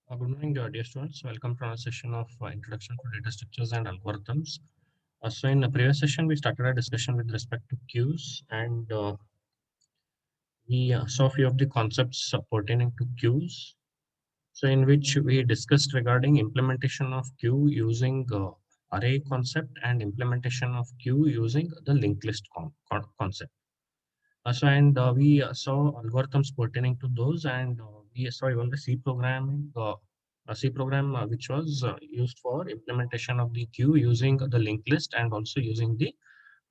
Good morning, dear students. Welcome to our session of Introduction to Data Structures and Algorithms. So in the previous session, we started a discussion with respect to queues, and we saw a few of the concepts pertaining to queues. So in which we discussed regarding implementation of queue using array concept and implementation of queue using the linked list concept. And we saw algorithms pertaining to those, and we saw even the C programming, a C program which was used for implementation of the queue using the linked list and also using the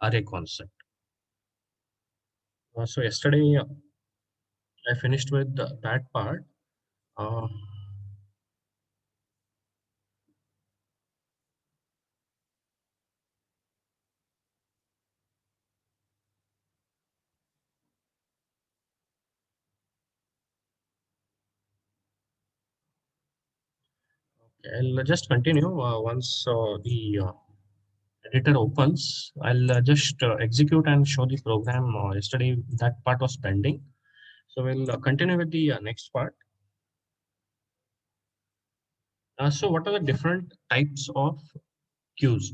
array concept. So yesterday I finished with that part. Uh, I'll just continue once the editor opens. I'll just execute and show the program. Yesterday that part was pending. So we'll continue with the next part. So what are the different types of queues?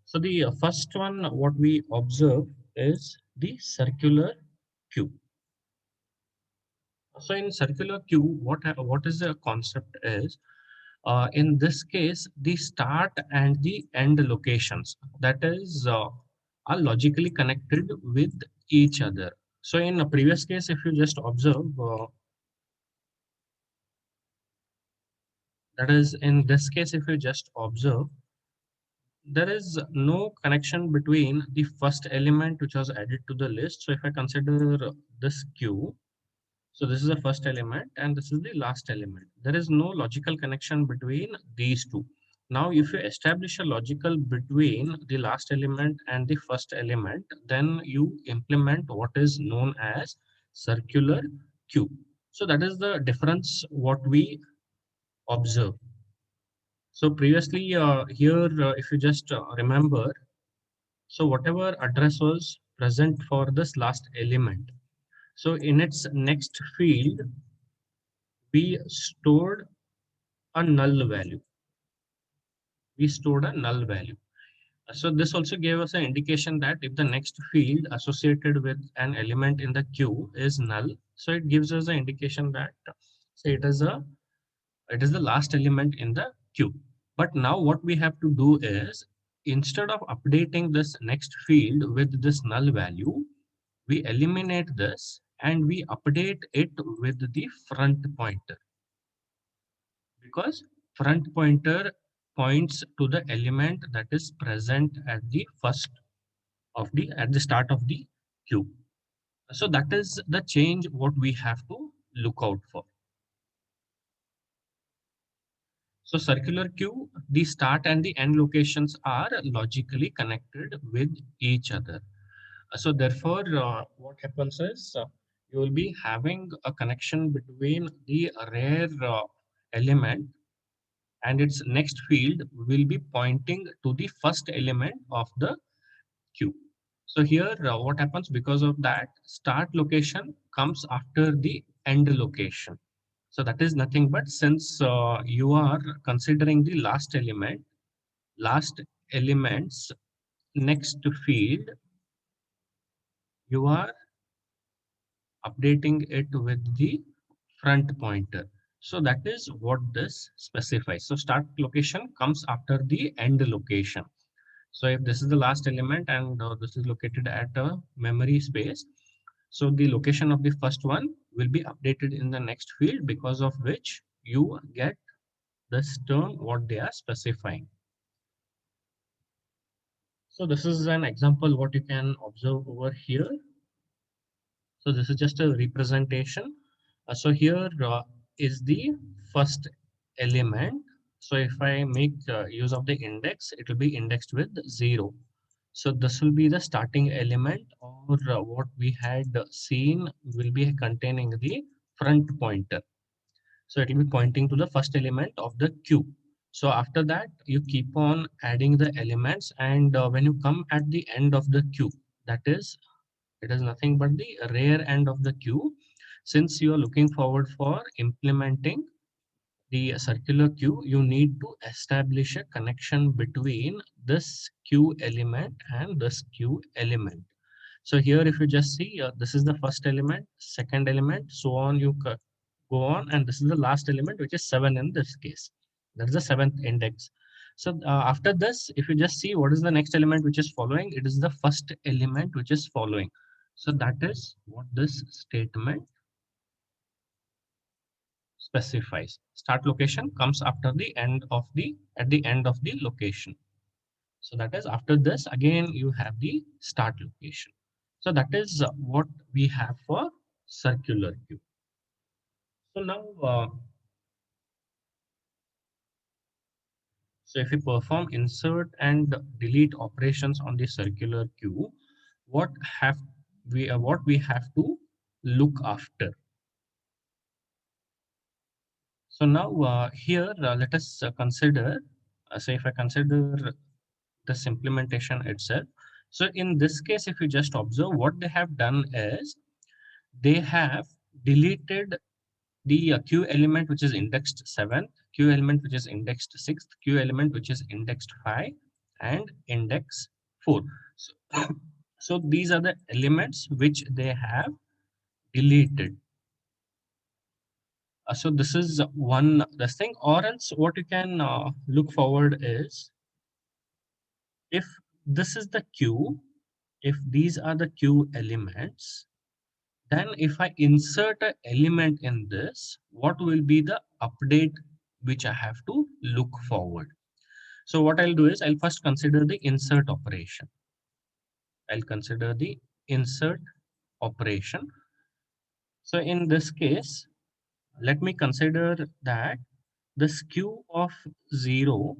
So the first one, what we observe is the circular queue. So in circular queue, what is the concept is, in this case, the start and the end locations that is are logically connected with each other. So in a previous case, if you just observe, that is in this case, if you just observe, there is no connection between the first element which was added to the list. So if I consider this queue, so this is the first element and this is the last element. There is no logical connection between these two. Now, if you establish a logical between the last element and the first element, then you implement what is known as circular queue. So that is the difference what we observe. So previously here, if you just remember, so whatever address was present for this last element, so in its next field, we stored a null value. We stored a null value. So this also gave us an indication that if the next field associated with an element in the queue is null, so it gives us an indication that say it is the last element in the queue. But now what we have to do is, instead of updating this next field with this null value, we eliminate this and we update it with the front pointer, because front pointer points to the element that is present at the first of the at the start of the queue. So that is the change what we have to look out for. So circular queue, the start and the end locations are logically connected with each other. So therefore, what happens is you will be having a connection between the rare element and its next field will be pointing to the first element of the queue. So here, what happens because of that, start location comes after the end location. So that is nothing but since you are considering the last element's next field, you are updating it with the front pointer. So that is what this specifies. So start location comes after the end location. So if this is the last element and this is located at a memory space, so the location of the first one will be updated in the next field, because of which you get this term what they are specifying. So this is an example what you can observe over here. So this is just a representation. So here is the first element. So if I make use of the index, it will be indexed with 0. So this will be the starting element, or what we had seen will be containing the front pointer. So it will be pointing to the first element of the queue. So after that, you keep on adding the elements, and when you come at the end of the queue, that is, it is nothing but the rare end of the queue. Since you are looking forward for implementing the circular queue, you need to establish a connection between this queue element and this queue element. So here, if you just see, this is the first element, second element, so on, go on, and this is the last element, which is 7 in this case. That is the seventh index. So after this, if you just see what is the next element which is following, it is the first element which is following. So that is what this statement specifies. Start location comes after the end of the at the end of the location. So that is after this again you have the start location. So that is what we have for circular queue. So now, so if we perform insert and delete operations on the circular queue, what have what we have to look after? So now here let us consider. So if I consider this implementation itself. So in this case, if you just observe what they have done is they have deleted the queue element which is indexed 7th, queue element which is indexed 6th, queue element which is indexed 5, and index 4. So, so these are the elements which they have deleted. So this is one this thing, or else what you can look forward is if this is the queue, if these are the queue elements, then if I insert an element in this, what will be the update which I have to look forward? So what I'll do is I'll first consider the insert operation. I'll consider the insert operation. So in this case, let me consider that this queue of 0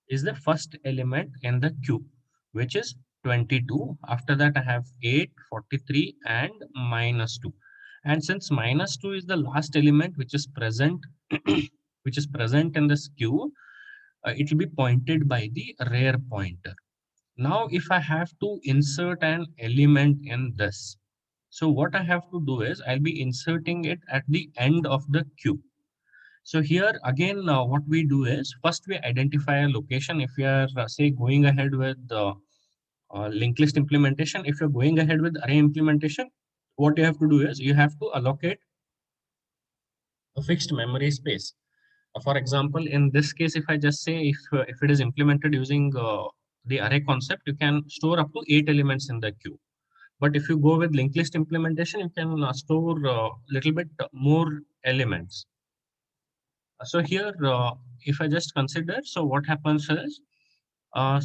is the first element in the queue, which is 22. After that, I have 8, 43, and -2. And since -2 is the last element which is present, which is present in this queue, it will be pointed by the rear pointer. Now, if I have to insert an element in this, so what I have to do is I'll be inserting it at the end of the queue. So here again, what we do is first we identify a location. If we are say going ahead with linked list implementation, if you're going ahead with array implementation, what you have to do is you have to allocate a fixed memory space. For example, in this case, if I just say if it is implemented using the array concept, you can store up to 8 elements in the queue. But if you go with linked list implementation, you can store a little bit more elements. So here, if I just consider, so what happens is,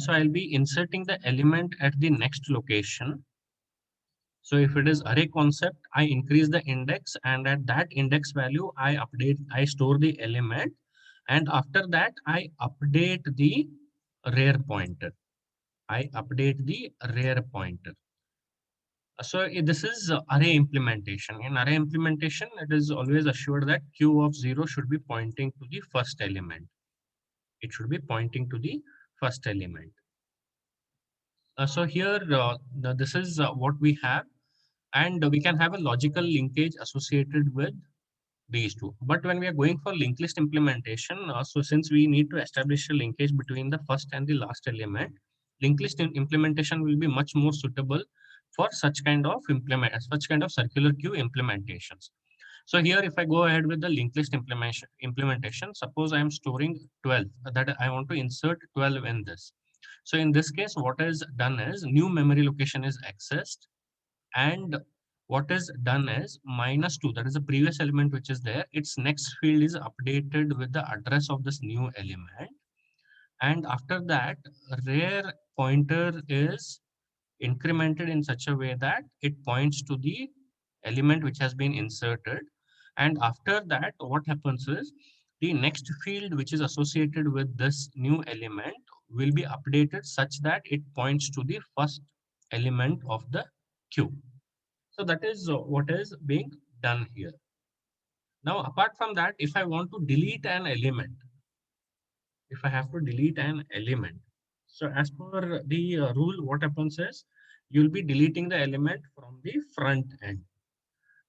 so I'll be inserting the element at the next location. So if it is array concept, I increase the index, and at that index value, I store the element, and after that, I update the rear pointer. I update the rear pointer. So this is array implementation. In array implementation, it is always assured that queue of 0 should be pointing to the first element. It should be pointing to the first element. So here, this is what we have, and we can have a logical linkage associated with these two. But when we are going for linked list implementation, so since we need to establish a linkage between the first and the last element, linked list implementation will be much more suitable for such kind of circular queue implementations. So here, if I go ahead with the linked list implementation, suppose I am storing 12, that I want to insert 12 in this. So in this case, what is done is new memory location is accessed, and what is done is -2, that is the previous element which is there, its next field is updated with the address of this new element. And after that, rear pointer is incremented in such a way that it points to the element which has been inserted. And after that, what happens is the next field which is associated with this new element will be updated such that it points to the first element of the queue. So that is what is being done here. Now, apart from that, if I want to delete an element, if I have to delete an element, so as per the rule, what happens is you'll be deleting the element from the front end.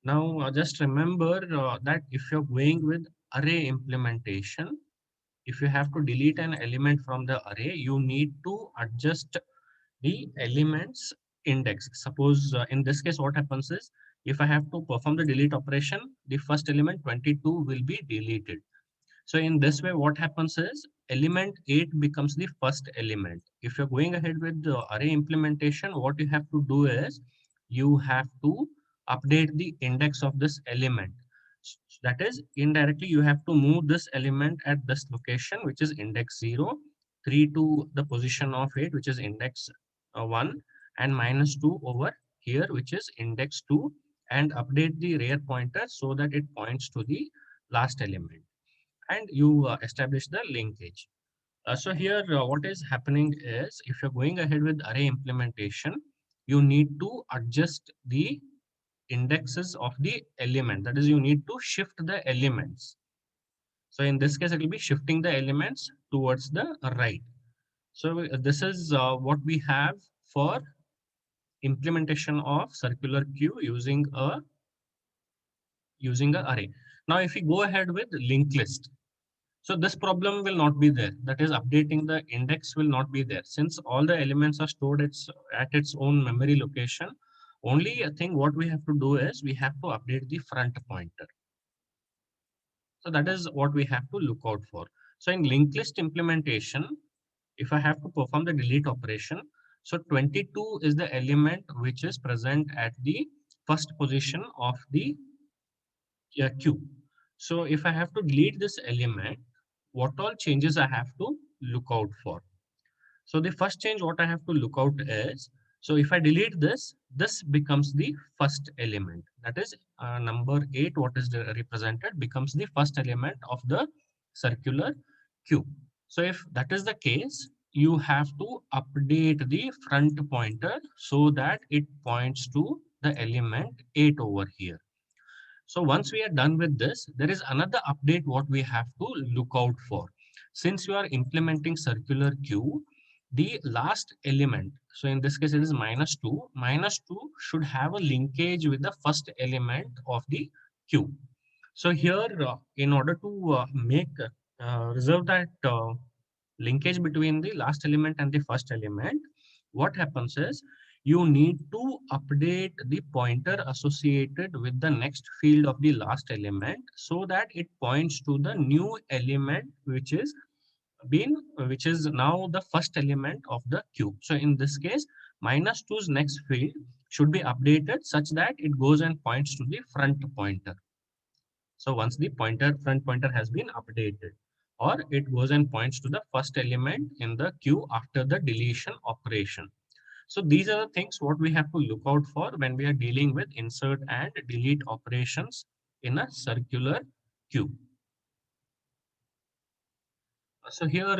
Now, just remember that if you're going with array implementation, if you have to delete an element from the array, you need to adjust the elements index. Suppose in this case, what happens is, if I have to perform the delete operation, the first element 22 will be deleted. So in this way, what happens is element 8 becomes the first element. If you're going ahead with the array implementation, what you have to do is you have to update the index of this element. That is, indirectly, you have to move this element at this location, which is index 0, 3 to the position of 8, which is index 1, and minus 2 over here, which is index 2, and update the rear pointer so that it points to the last element, and you establish the linkage. So here, what is happening is, if you're going ahead with array implementation, you need to adjust the indexes of the element. That is, you need to shift the elements. So in this case, it will be shifting the elements towards the right. So this is what we have for implementation of circular queue using a array. Now, if we go ahead with linked list, so this problem will not be there. That is, updating the index will not be there, since all the elements are stored at its own memory location. Only thing what we have to do is we have to update the front pointer. So that is what we have to look out for. So in linked list implementation, if I have to perform the delete operation, so 22 is the element which is present at the first position of the queue. So if I have to delete this element, what all changes I have to look out for? So the first change what I have to look out is, so if I delete this, this becomes the first element. That is number 8, what is represented, becomes the first element of the circular queue. So if that is the case, you have to update the front pointer so that it points to the element 8 over here. So once we are done with this, there is another update what we have to look out for. Since you are implementing circular queue, the last element, so in this case it is minus 2 should have a linkage with the first element of the queue. So here, in order to reserve that linkage between the last element and the first element, what happens is you need to update the pointer associated with the next field of the last element so that it points to the new element which is now the first element of the queue. So in this case, minus 2's next field should be updated such that it goes and points to the front pointer. So once the front pointer has been updated, or it goes and points to the first element in the queue after the deletion operation. So these are the things what we have to look out for when we are dealing with insert and delete operations in a circular queue. So here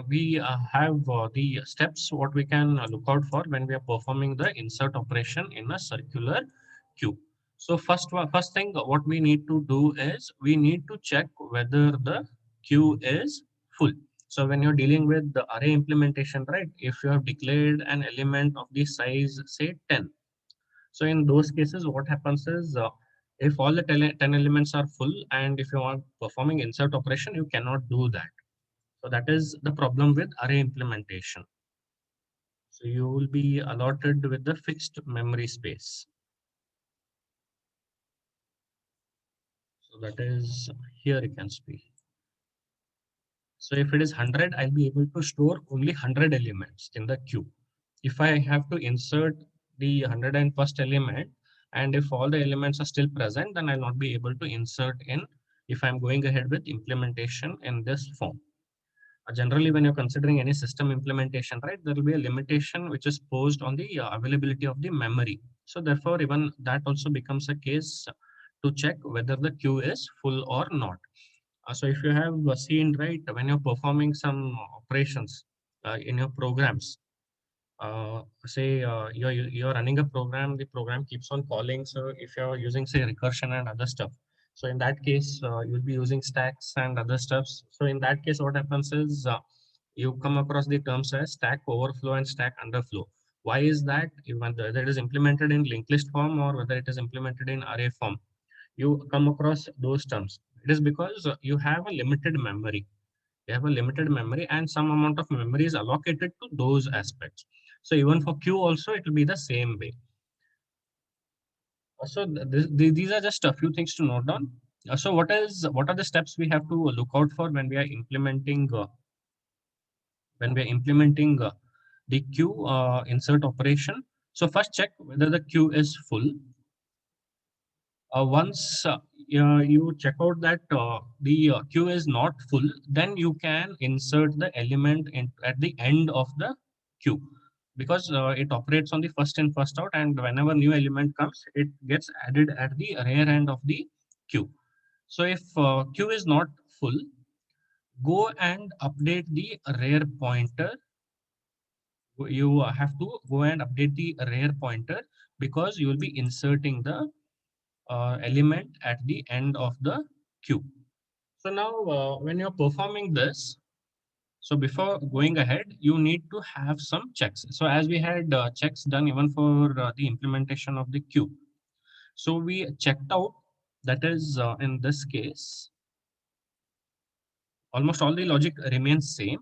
we have the steps what we can look out for when we are performing the insert operation in a circular queue. So first thing what we need to do is we need to check whether the queue is full. So when you're dealing with the array implementation, right, if you have declared an element of the size, say 10. So in those cases, what happens is if all the 10 elements are full and if you are performing insert operation, you cannot do that. So that is the problem with array implementation. So you will be allotted with the fixed memory space. So that is here you can see. So if it is 100, I'll be able to store only 100 elements in the queue. If I have to insert the 101st element, and if all the elements are still present, then I'll not be able to insert in if I'm going ahead with implementation in this form. Generally, when you're considering any system implementation, right, there will be a limitation which is posed on the availability of the memory. So therefore, even that also becomes a case to check whether the queue is full or not. So if you have seen, right, when you're performing some operations in your programs, say you're running a program, the program keeps on calling. So if you're using, say, recursion and other stuff, so in that case, you'll be using stacks and other stuffs. So in that case, what happens is you come across the terms as stack overflow and stack underflow. Why is that? Whether it is implemented in linked list form or whether it is implemented in array form, you come across those terms. It is because you have a limited memory. You have a limited memory and some amount of memory is allocated to those aspects. So even for Q also, it will be the same way. So these are just a few things to note down. So what are the steps we have to look out for when we are implementing the queue insert operation? So first check whether the queue is full. Once you check out that the queue is not full, then you can insert the element at the end of the queue, because it operates on the first in first out, and whenever new element comes, it gets added at the rear end of the queue. So if queue is not full, go and update the rear pointer. You have to go and update the rear pointer, because you will be inserting the element at the end of the queue. So now when you're performing this, so before going ahead, you need to have some checks. So as we had checks done even for the implementation of the queue. So we checked out, that is in this case, almost all the logic remains same.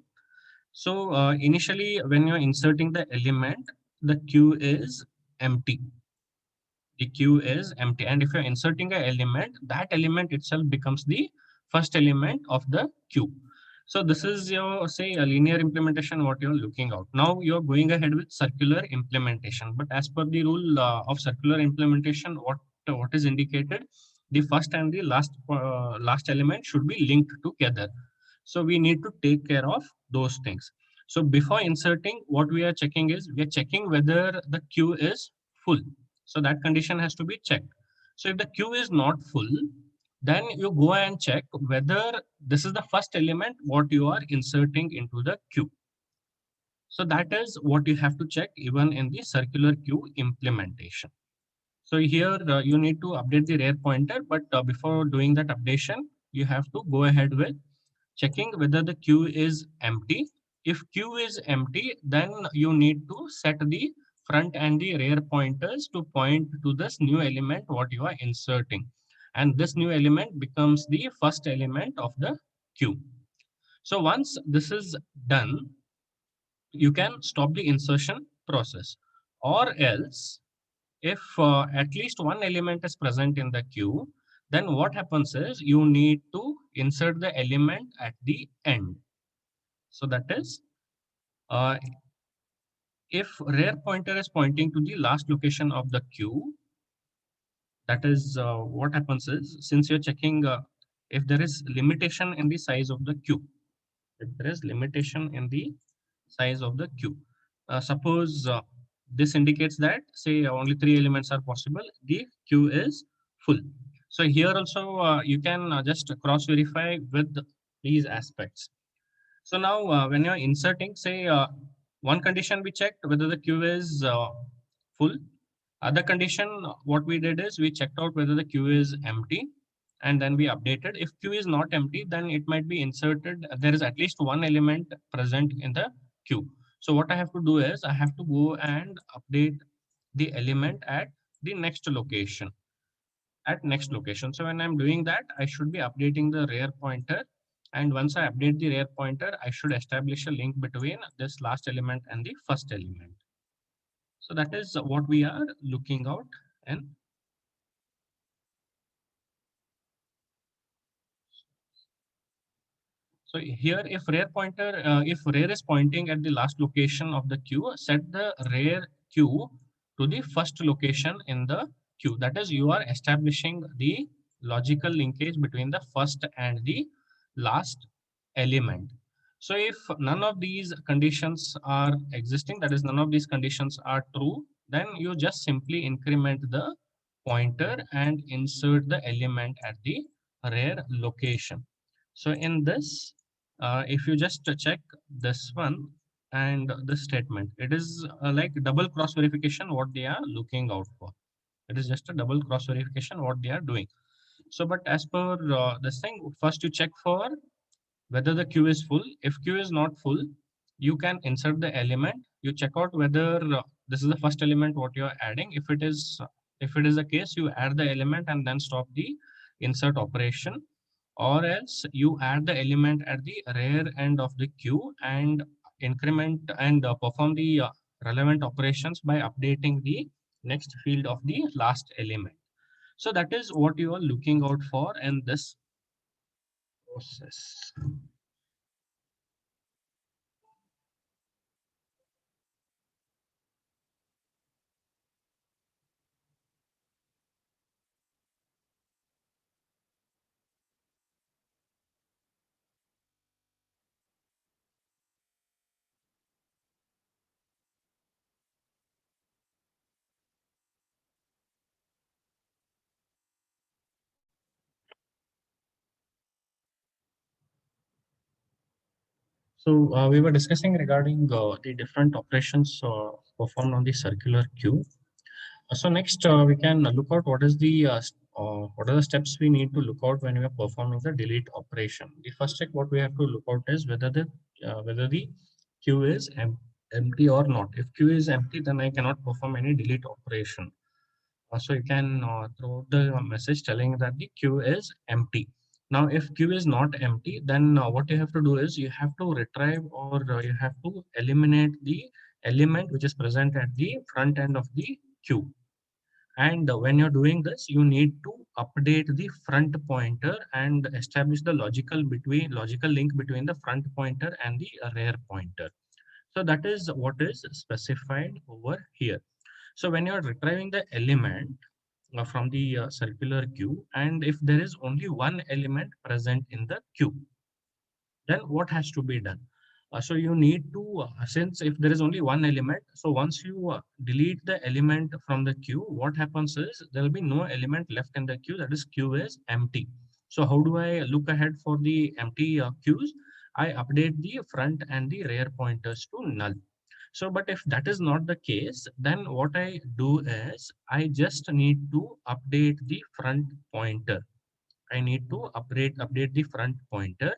So initially when you're inserting the element, the queue is empty. The queue is empty, and if you're inserting an element, that element itself becomes the first element of the queue. So this is your, say, a linear implementation what you're looking out. Now you're going ahead with circular implementation, but as per the rule of circular implementation, what is indicated, the first and the last element should be linked together. So we need to take care of those things. So before inserting, what we are checking is, we are checking whether the queue is full. So that condition has to be checked. So if the queue is not full, then you go and check whether this is the first element what you are inserting into the queue. So that is what you have to check even in the circular queue implementation. So here you need to update the rear pointer, but before doing that updation, you have to go ahead with checking whether the queue is empty. If queue is empty, then you need to set the front and the rear pointers to point to this new element what you are inserting. And this new element becomes the first element of the queue. So once this is done, you can stop the insertion process. Or else, if at least one element is present in the queue, then what happens is you need to insert the element at the end. So that is, uh, if rear pointer is pointing to the last location of the queue, that is what happens is, since you're checking if there is limitation in the size of the queue, if there is limitation in the size of the queue. Suppose this indicates that, say, only three elements are possible, the queue is full. So here also you can just cross verify with these aspects. So now when you're inserting, say, one condition we checked whether the queue is full. Other condition, what we did is we checked out whether the queue is empty, and then we updated. If queue is not empty, then it might be inserted. There is at least one element present in the queue. So what I have to do is I have to go and update the element at the next location. So when I'm doing that, I should be updating the rear pointer. And once I update the rear pointer, I should establish a link between this last element and the first element. So that is what we are looking out. And so here, if rear is pointing at the last location of the queue, set the rear queue to the first location in the queue. That is, you are establishing the logical linkage between the first and the last element. So if none of these conditions are existing, that is, none of these conditions are true, then you just simply increment the pointer and insert the element at the rear location. So in this, if you just check this one and this statement, it is like double cross verification what they are looking out for. It is just a double cross verification what they are doing. So, but as per this thing, first you check for whether the queue is full. If queue is not full, you can insert the element. You check out whether this is the first element what you are adding. If it is the case, you add the element and then stop the insert operation. or else you add the element at the rear end of the queue and increment and perform the relevant operations by updating the next field of the last element. So that is what you are looking out for in this process. So we were discussing regarding the different operations performed on the circular queue. So next we can look out what are the steps we need to look out when we are performing the delete operation. The first check what we have to look out is whether the queue is empty or not. If queue is empty, then I cannot perform any delete operation. So you can throw the message telling that the queue is empty. Now, if queue is not empty, then what you have to do is you have to retrieve or you have to eliminate the element which is present at the front end of the queue. And when you're doing this, you need to update the front pointer and establish the logical link between the front pointer and the rear pointer. So that is what is specified over here. So when you're retrieving the element from the circular queue, and if there is only one element present in the queue, then what has to be done? So you need to, since if there is only one element, so once you delete the element from the queue, what happens is there will be no element left in the queue, that is queue is empty. So how do I look ahead for the empty queues? I update the front and the rear pointers to null. So, but if that is not the case, then what I do is I just need to update the front pointer. I need to update the front pointer.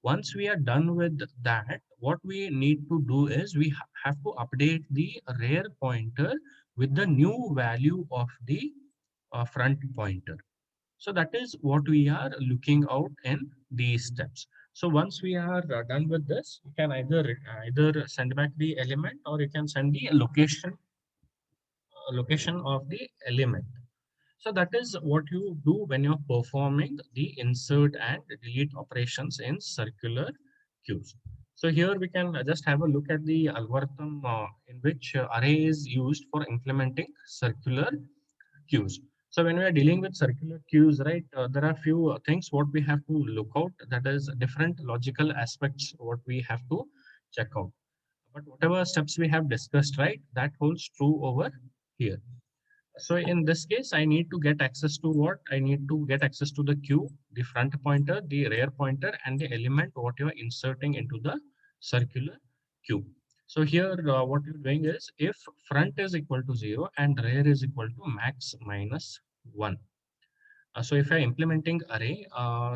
Once we are done with that, what we need to do is we have to update the rear pointer with the new value of the front pointer. So that is what we are looking out in these steps. So once we are done with this, you can either send back the element or you can send the location of the element. So that is what you do when you're performing the insert and delete operations in circular queues. So here we can just have a look at the algorithm in which array is used for implementing circular queues. So when we are dealing with circular queues, right, there are few things what we have to look out. That is different logical aspects what we have to check out. But whatever steps we have discussed, right, that holds true over here. So in this case, I need to get access to what? I need to get access to the queue, the front pointer, the rear pointer, and the element what you're inserting into the circular queue. So here, what you're doing is if front is equal to 0 and rear is equal to max minus 1. So if you're implementing array,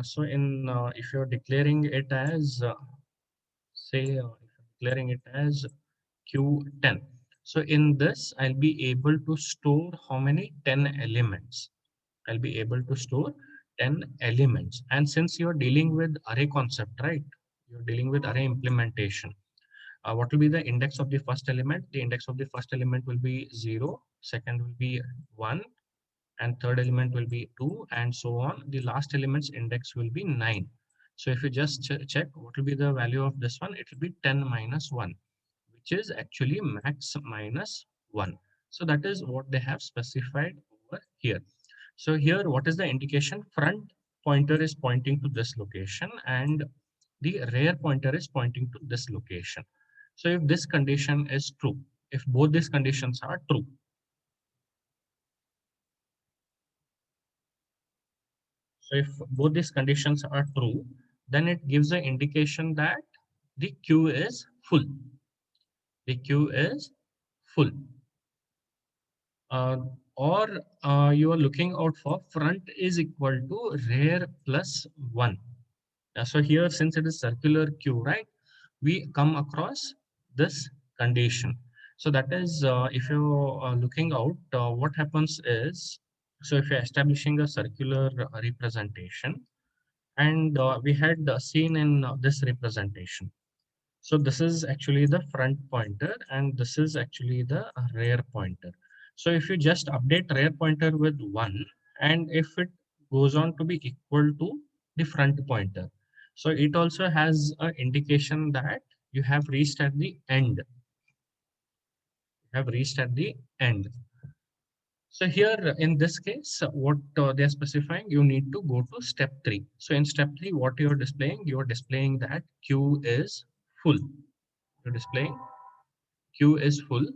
so in if you're declaring it as say if you're declaring it as Q10. So in this, I'll be able to store how many 10 elements. I'll be able to store 10 elements. And since you're dealing with array concept, right? You're dealing with array implementation. What will be the index of the first element? The index of the first element will be 0, second will be 1, and third element will be 2, and so on. The last element's index will be 9. So if you just check what will be the value of this one, it will be 10 minus 1, which is actually max minus 1. So that is what they have specified over here. So here, what is the indication? Front pointer is pointing to this location and the rear pointer is pointing to this location. So if this condition is true, if both these conditions are true, so if both these conditions are true, then it gives an indication that the queue is full. The queue is full. uh, or you are looking out for front is equal to rear plus 1. So here, since it is circular queue, right, we come across this condition. So that is, if you're looking out, what happens is, so if you're establishing a circular representation, And we had seen in this representation. So this is actually the front pointer and this is actually the rear pointer. So if you just update rear pointer with 1 and if it goes on to be equal to the front pointer, so it also has an indication that you have reached at the end. Have reached at the end. So here in this case, what they're specifying, you need to go to step 3. So in step 3, what you're displaying that queue is full. You're displaying queue is full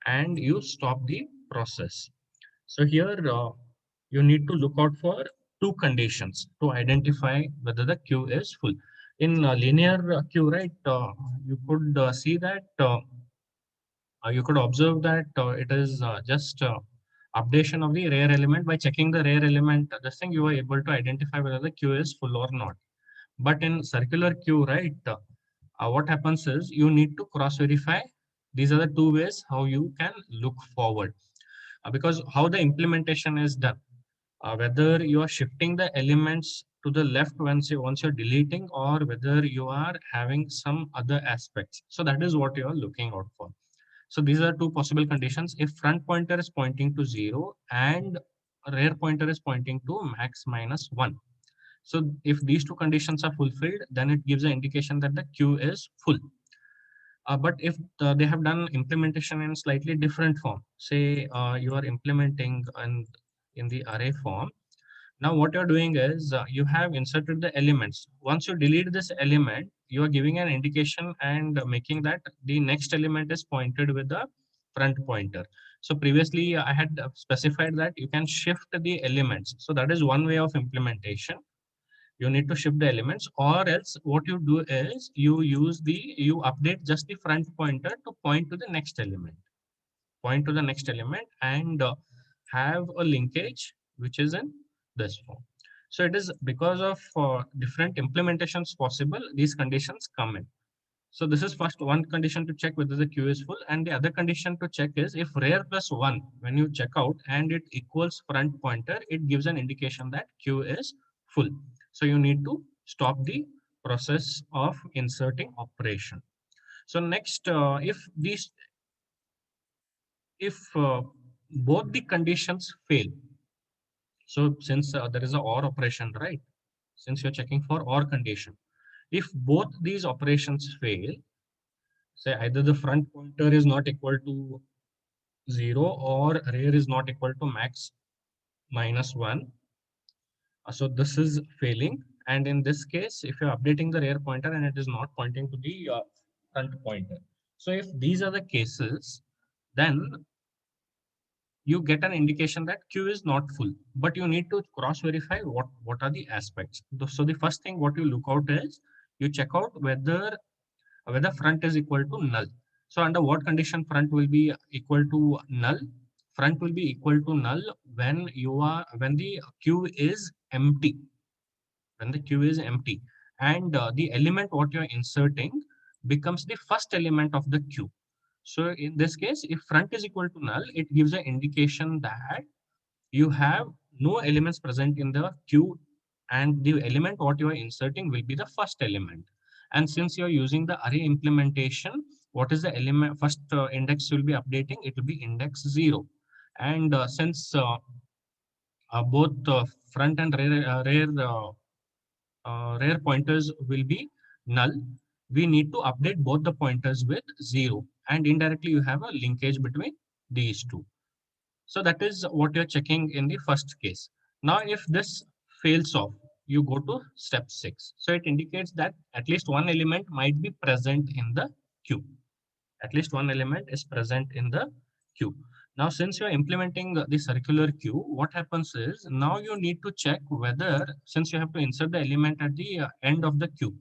and you stop the process. So here you need to look out for two conditions to identify whether the queue is full. In linear queue, right, you could see that you could observe that it is just updation of the rare element. By checking the rare element, this thing you are able to identify whether the queue is full or not. But in circular queue, right, what happens is you need to cross verify. These are the two ways how you can look forward. Because how the implementation is done, whether you are shifting the elements to the left once you're deleting, or whether you are having some other aspects. So that is what you are looking out for. So these are two possible conditions. If front pointer is pointing to 0 and rear pointer is pointing to max minus 1. So if these two conditions are fulfilled, then it gives an indication that the queue is full. But if they have done implementation in slightly different form, say you are implementing in the array form. Now what you're doing is you have inserted the elements. Once you delete this element, you are giving an indication and making that the next element is pointed with the front pointer. So previously I had specified that you can shift the elements. So that is one way of implementation. You need to shift the elements, or else what you do is you update just the front pointer to point to the next element, and have a linkage which is in this form. So it is because of different implementations possible, these conditions come in. So this is first one condition to check whether the queue is full, and the other condition to check is if rear plus 1, when you check out and it equals front pointer, it gives an indication that queue is full. So you need to stop the process of inserting operation. So next, if both the conditions fail, so since there is a or operation, right? Since you're checking for or condition, if both these operations fail, say either the front pointer is not equal to 0 or rear is not equal to max minus 1. So this is failing. And in this case, if you're updating the rear pointer and it is not pointing to the front pointer. So if these are the cases, then you get an indication that queue is not full, but you need to cross verify what are the aspects. So the first thing what you look out is you check out whether front is equal to null. So under what condition front will be equal to null? Front will be equal to null when the queue is empty. When the queue is empty, and the element what you're inserting becomes the first element of the queue. So in this case, if front is equal to null, it gives an indication that you have no elements present in the queue, and the element what you are inserting will be the first element. And since you are using the array implementation, what is the element first index you'll be updating? It will be index 0. And since both front and rear pointers will be null, we need to update both the pointers with 0, and indirectly you have a linkage between these two. So that is what you're checking in the first case. Now, if this fails off, you go to step 6. So it indicates that at least one element might be present in the queue. At least one element is present in the queue. Now, since you're implementing the circular queue, what happens is now you need to check whether, since you have to insert the element at the end of the queue,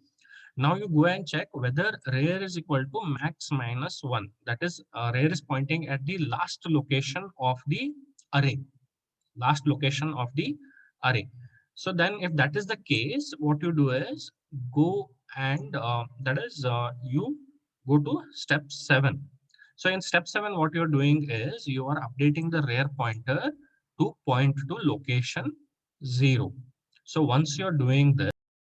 now you go and check whether rear is equal to max minus 1. That is, rear is pointing at the last location of the array. Last location of the array. So then if that is the case, what you do is go and you go to step 7. So in step 7, what you're doing is you are updating the rear pointer to point to location 0. So once you're doing this,